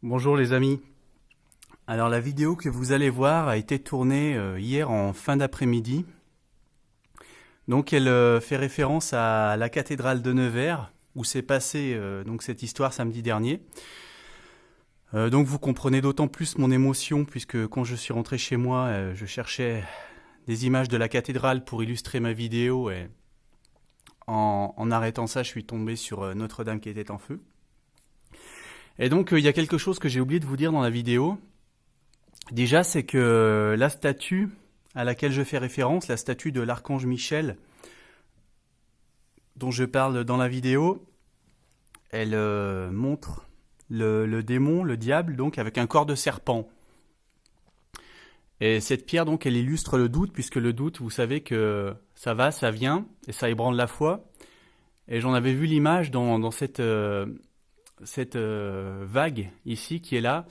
Bonjour les amis. Alors la vidéo que vous allez voir a été tournée hier en fin d'après-midi. Donc elle fait référence à la cathédrale de Nevers où s'est passée donc cette histoire samedi dernier. Donc vous comprenez d'autant plus mon émotion puisque quand je suis rentré chez moi, je cherchais des images de la cathédrale pour illustrer ma vidéo et en arrêtant ça, je suis tombé sur Notre-Dame qui était en feu. Et donc, il y a quelque chose que j'ai oublié de vous dire dans la vidéo. Déjà, c'est que la statue à laquelle je fais référence, la statue de l'archange Michel, dont je parle dans la vidéo, elle montre le démon, le diable, donc avec un corps de serpent. Et cette pierre, donc, elle illustre le doute, puisque le doute, vous savez que ça va, ça vient, et ça ébranle la foi. Et j'en avais vu l'image dans cette vague ici qui est là,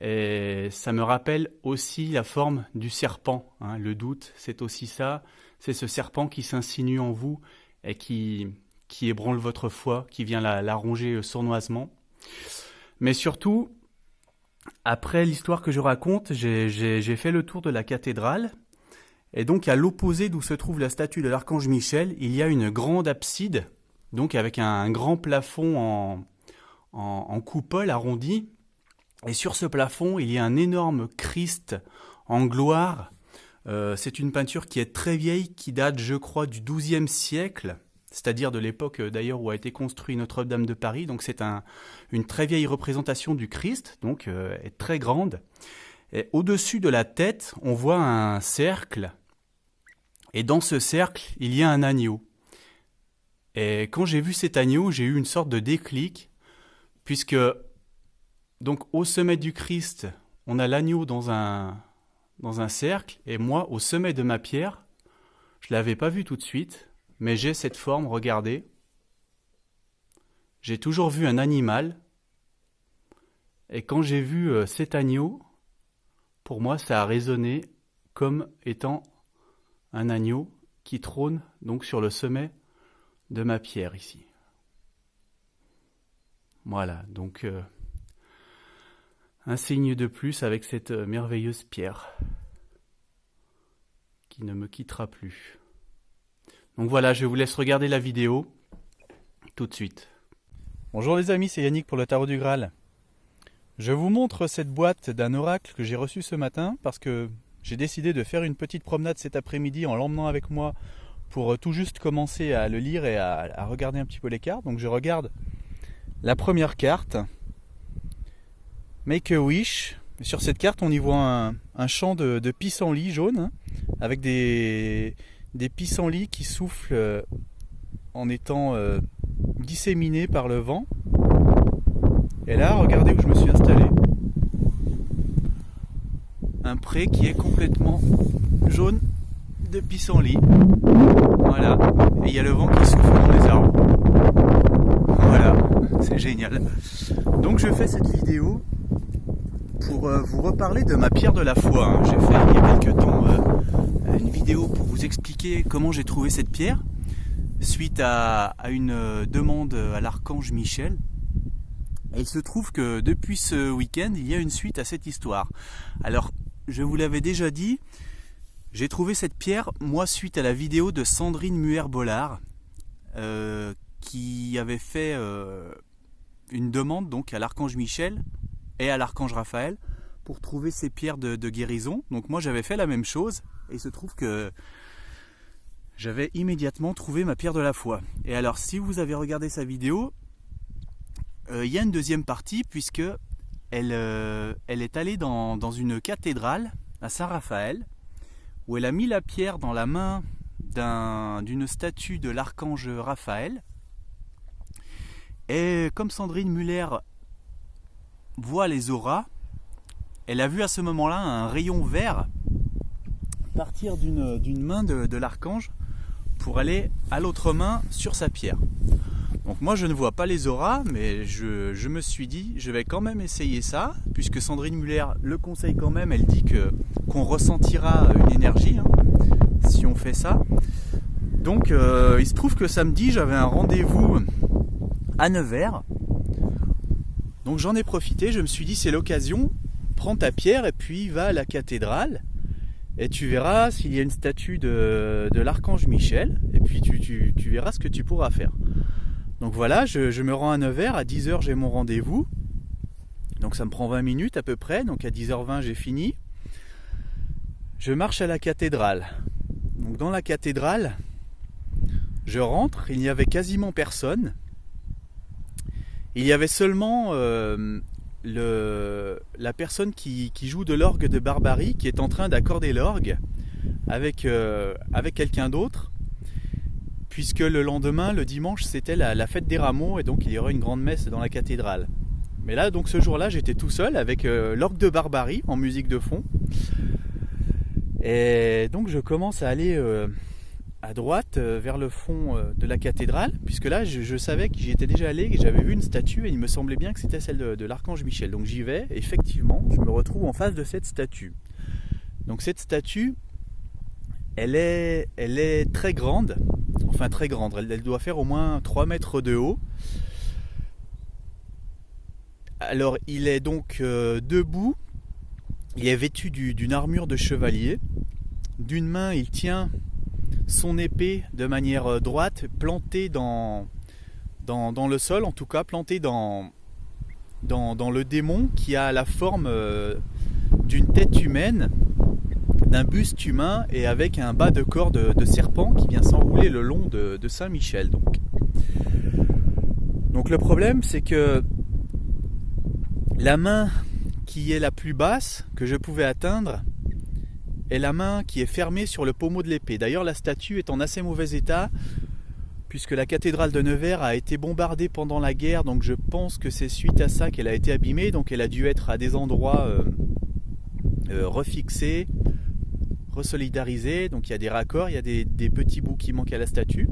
et ça me rappelle aussi la forme du serpent, hein. Le doute, c'est aussi ça, c'est ce serpent qui s'insinue en vous et qui ébranle votre foi, qui vient la ronger sournoisement. Mais surtout, après l'histoire que je raconte, j'ai fait le tour de la cathédrale, et donc à l'opposé d'où se trouve la statue de l'archange Michel, il y a une grande abside, donc avec un grand plafond en coupole arrondie, et sur ce plafond il y a un énorme Christ en gloire. C'est une peinture qui est très vieille, qui date je crois du XIIe siècle, c'est-à-dire de l'époque d'ailleurs où a été construit Notre-Dame de Paris, donc c'est une très vieille représentation du Christ, donc est très grande. Et au-dessus de la tête on voit un cercle, et dans ce cercle il y a un agneau. Et quand j'ai vu cet agneau, j'ai eu une sorte de déclic, puisque donc au sommet du Christ, on a l'agneau dans un cercle, et moi, au sommet de ma pierre, je ne l'avais pas vu tout de suite, mais j'ai cette forme, regardez. J'ai toujours vu un animal, et quand j'ai vu cet agneau, pour moi, ça a résonné comme étant un agneau qui trône donc sur le sommet de ma pierre ici. Voilà, donc un signe de plus avec cette merveilleuse pierre qui ne me quittera plus. Donc voilà, je vous laisse regarder la vidéo tout de suite. Bonjour les amis, c'est Yannick pour le Tarot du Graal. Je vous montre cette boîte d'un oracle que j'ai reçu ce matin parce que j'ai décidé de faire une petite promenade cet après-midi en l'emmenant avec moi pour tout juste commencer à le lire et à regarder un petit peu les cartes. Donc je regarde la première carte, Make a Wish. Sur cette carte, on y voit un champ de pissenlits jaunes, hein, avec des pissenlits qui soufflent en étant disséminés par le vent. Et là, regardez où je me suis installé. Un pré qui est complètement jaune de pissenlits. Voilà. Et il y a le vent qui souffle dans les arbres. Voilà, c'est génial. Donc je fais cette vidéo pour vous reparler de ma pierre de la foi, hein. J'ai fait il y a quelques temps une vidéo pour vous expliquer comment j'ai trouvé cette pierre suite à une demande à l'archange Michel. Et il se trouve que depuis ce week-end, il y a une suite à cette histoire. Alors, je vous l'avais déjà dit, j'ai trouvé cette pierre, moi, suite à la vidéo de Sandrine Muher-Bollard, qui avait fait une demande donc à l'archange Michel et à l'archange Raphaël pour trouver ces pierres de guérison. Donc moi j'avais fait la même chose et il se trouve que j'avais immédiatement trouvé ma pierre de la foi. Et alors si vous avez regardé sa vidéo, il y a une deuxième partie puisque elle est allée dans une cathédrale à Saint-Raphaël où elle a mis la pierre dans la main d'une statue de l'archange Raphaël. Et comme Sandrine Muller voit les auras, elle a vu à ce moment-là un rayon vert partir d'une main de l'archange pour aller à l'autre main sur sa pierre. Donc moi je ne vois pas les auras, mais je me suis dit je vais quand même essayer ça, puisque Sandrine Muller le conseille quand même, elle dit qu'on ressentira une énergie, hein, si on fait ça. Donc il se trouve que samedi j'avais un rendez-vous à Nevers Donc j'en ai profité, je me suis dit c'est l'occasion, prends ta pierre et puis va à la cathédrale et tu verras s'il y a une statue de l'archange Michel et puis tu verras ce que tu pourras faire. Donc voilà, je me rends à 9h, à 10h j'ai mon rendez-vous, donc ça me prend 20 minutes à peu près, donc à 10h20 j'ai fini. Je marche à la cathédrale. Donc dans la cathédrale, je rentre, il n'y avait quasiment personne. Il y avait seulement la personne qui joue de l'orgue de Barbarie, qui est en train d'accorder l'orgue avec quelqu'un d'autre, puisque le lendemain, le dimanche, c'était la fête des rameaux, et donc il y aurait une grande messe dans la cathédrale. Mais là, donc ce jour-là, j'étais tout seul avec l'orgue de Barbarie en musique de fond. Et donc je commence à aller à droite vers le fond de la cathédrale, puisque là je savais que j'y étais déjà allé, que j'avais vu une statue et il me semblait bien que c'était celle de l'archange Michel. Donc j'y vais, et effectivement, je me retrouve en face de cette statue. Donc cette statue, elle est très grande, enfin très grande, elle doit faire au moins 3 mètres de haut. Alors il est donc debout, il est vêtu d'une armure de chevalier. D'une main, il tient son épée de manière droite, plantée dans le sol, en tout cas plantée dans le démon qui a la forme d'une tête humaine, d'un buste humain et avec un bas de corps de serpent qui vient s'enrouler le long de Saint-Michel. Donc le problème, c'est que la main qui est la plus basse que je pouvais atteindre est la main qui est fermée sur le pommeau de l'épée. D'ailleurs, la statue est en assez mauvais état puisque la cathédrale de Nevers a été bombardée pendant la guerre, donc je pense que c'est suite à ça qu'elle a été abîmée, donc elle a dû être à des endroits refixés, resolidarisés, donc il y a des raccords, il y a des petits bouts qui manquent à la statue.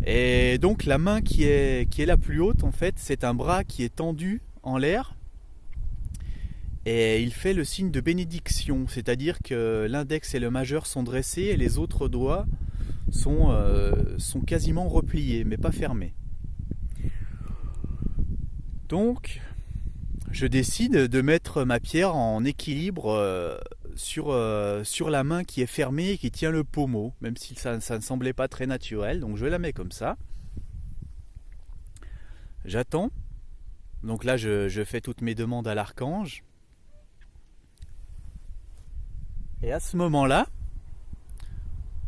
Et donc la main qui est la plus haute, en fait, c'est un bras qui est tendu en l'air, et il fait le signe de bénédiction, c'est-à-dire que l'index et le majeur sont dressés et les autres doigts sont quasiment repliés, mais pas fermés. Donc, je décide de mettre ma pierre en équilibre sur la main qui est fermée et qui tient le pommeau, même si ça ne semblait pas très naturel. Donc je la mets comme ça. J'attends. Donc là, je fais toutes mes demandes à l'archange. Et à ce moment-là,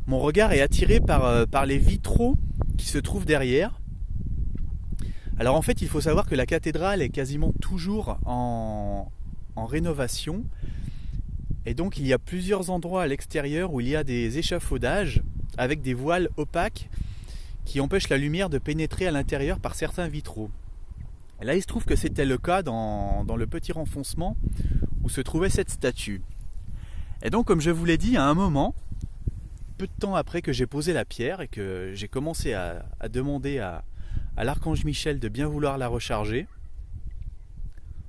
mon regard est attiré par les vitraux qui se trouvent derrière. Alors en fait, il faut savoir que la cathédrale est quasiment toujours en rénovation. Et donc il y a plusieurs endroits à l'extérieur où il y a des échafaudages avec des voiles opaques qui empêchent la lumière de pénétrer à l'intérieur par certains vitraux. Et là, il se trouve que c'était le cas dans le petit renfoncement où se trouvait cette statue. Et donc, comme je vous l'ai dit, à un moment, peu de temps après que j'ai posé la pierre et que j'ai commencé à demander à l'archange Michel de bien vouloir la recharger,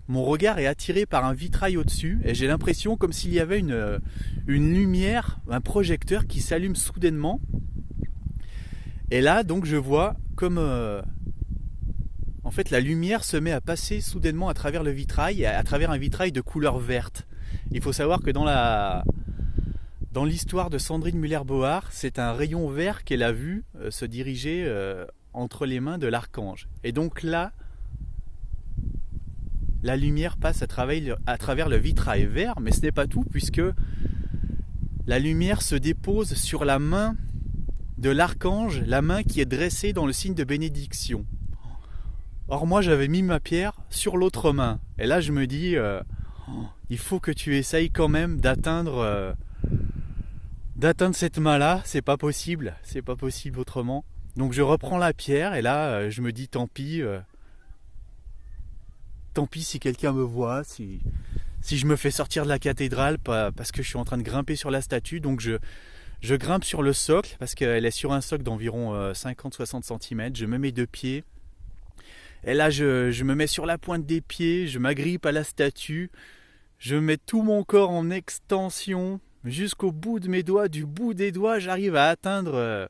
mon regard est attiré par un vitrail au-dessus et j'ai l'impression comme s'il y avait une lumière, un projecteur qui s'allume soudainement. Et là, donc, je vois comme en fait la lumière se met à passer soudainement à travers le vitrail, à travers un vitrail de couleur verte. Il faut savoir que dans l'histoire de Sandrine Muller-Bohard, c'est un rayon vert qu'elle a vu se diriger entre les mains de l'archange. Et donc là, la lumière passe à travers le vitrail vert, mais ce n'est pas tout, puisque la lumière se dépose sur la main de l'archange, la main qui est dressée dans le signe de bénédiction. Or moi, j'avais mis ma pierre sur l'autre main. Et là, je me dis, il faut que tu essayes quand même d'atteindre cette main-là. C'est pas possible autrement. Donc je reprends la pierre et là, je me dis, tant pis si quelqu'un me voit, si je me fais sortir de la cathédrale parce que je suis en train de grimper sur la statue. Donc je grimpe sur le socle parce qu'elle est sur un socle d'environ 50-60 cm. Je me mets 2 pieds. Et là, je me mets sur la pointe des pieds, je m'agrippe à la statue, je mets tout mon corps en extension jusqu'au bout de mes doigts. Du bout des doigts, j'arrive à atteindre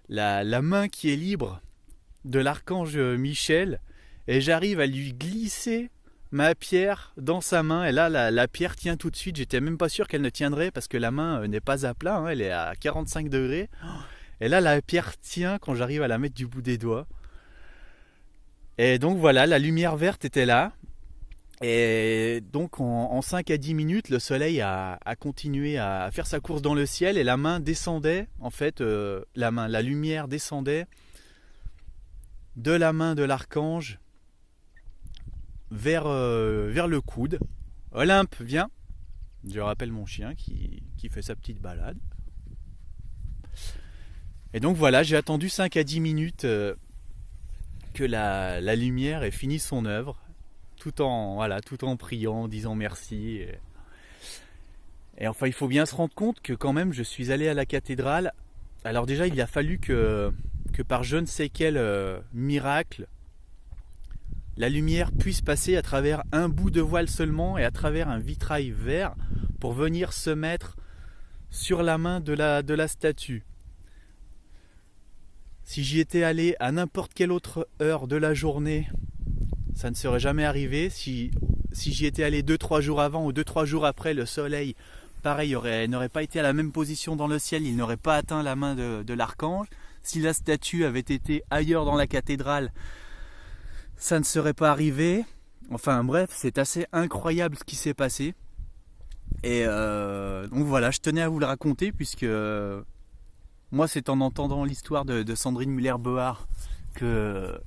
la main qui est libre de l'archange Michel. et j'arrive à lui glisser ma pierre dans sa main, et là la pierre tient tout de suite. J'étais même pas sûr qu'elle ne tiendrait parce que la main n'est pas à plat, hein, elle est à 45 degrés. Et là la pierre tient quand j'arrive à la mettre du bout des doigts. Et donc voilà, la lumière verte était là. Et donc en 5 à 10 minutes, le soleil a continué à faire sa course dans le ciel et la main descendait, en fait, la lumière descendait de la main de l'archange vers le coude. Olympe, viens. Je rappelle mon chien qui fait sa petite balade. Et donc voilà, j'ai attendu 5 à 10 minutes que la lumière ait fini son œuvre, tout en priant, en disant merci. Et enfin, il faut bien se rendre compte que quand même, je suis allé à la cathédrale. Alors déjà, il a fallu que par je ne sais quel miracle, la lumière puisse passer à travers un bout de voile seulement et à travers un vitrail vert pour venir se mettre sur la main de la statue. Si j'y étais allé à n'importe quelle autre heure de la journée, ça ne serait jamais arrivé. Si j'y étais allé 2-3 jours avant ou 2-3 jours après, le soleil, pareil, n'aurait pas été à la même position dans le ciel, il n'aurait pas atteint la main de l'archange. Si la statue avait été ailleurs dans la cathédrale, ça ne serait pas arrivé. Enfin bref, c'est assez incroyable ce qui s'est passé. Et donc voilà, je tenais à vous le raconter puisque moi c'est en entendant l'histoire de Sandrine Muller-Bohard que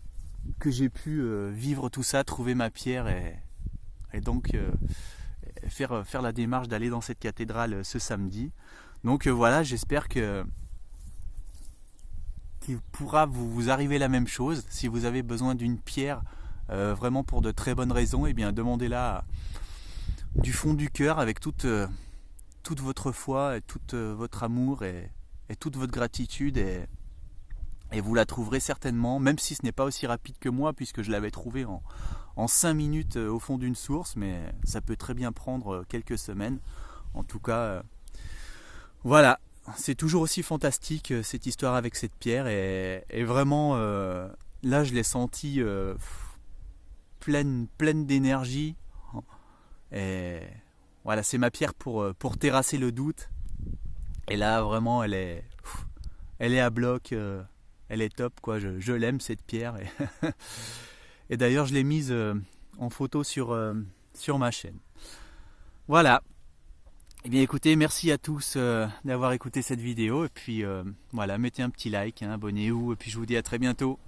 j'ai pu vivre tout ça, trouver ma pierre et donc faire la démarche d'aller dans cette cathédrale ce samedi. Donc voilà, j'espère qu'il pourra vous arriver la même chose. Si vous avez besoin d'une pierre vraiment pour de très bonnes raisons, eh bien demandez-la du fond du cœur avec toute votre foi et tout votre amour et toute votre gratitude et vous la trouverez certainement, même si ce n'est pas aussi rapide que moi puisque je l'avais trouvée en 5 minutes au fond d'une source, mais ça peut très bien prendre quelques semaines. En tout cas, voilà, c'est toujours aussi fantastique cette histoire avec cette pierre et vraiment là je l'ai sentie pleine d'énergie et voilà, c'est ma pierre pour terrasser le doute et là vraiment elle est à bloc. Elle est top, quoi. Je l'aime cette pierre. Et d'ailleurs, je l'ai mise en photo sur ma chaîne. Voilà. Eh bien, écoutez, merci à tous d'avoir écouté cette vidéo. Et puis, voilà, mettez un petit like, hein, abonnez-vous. Et puis, je vous dis à très bientôt.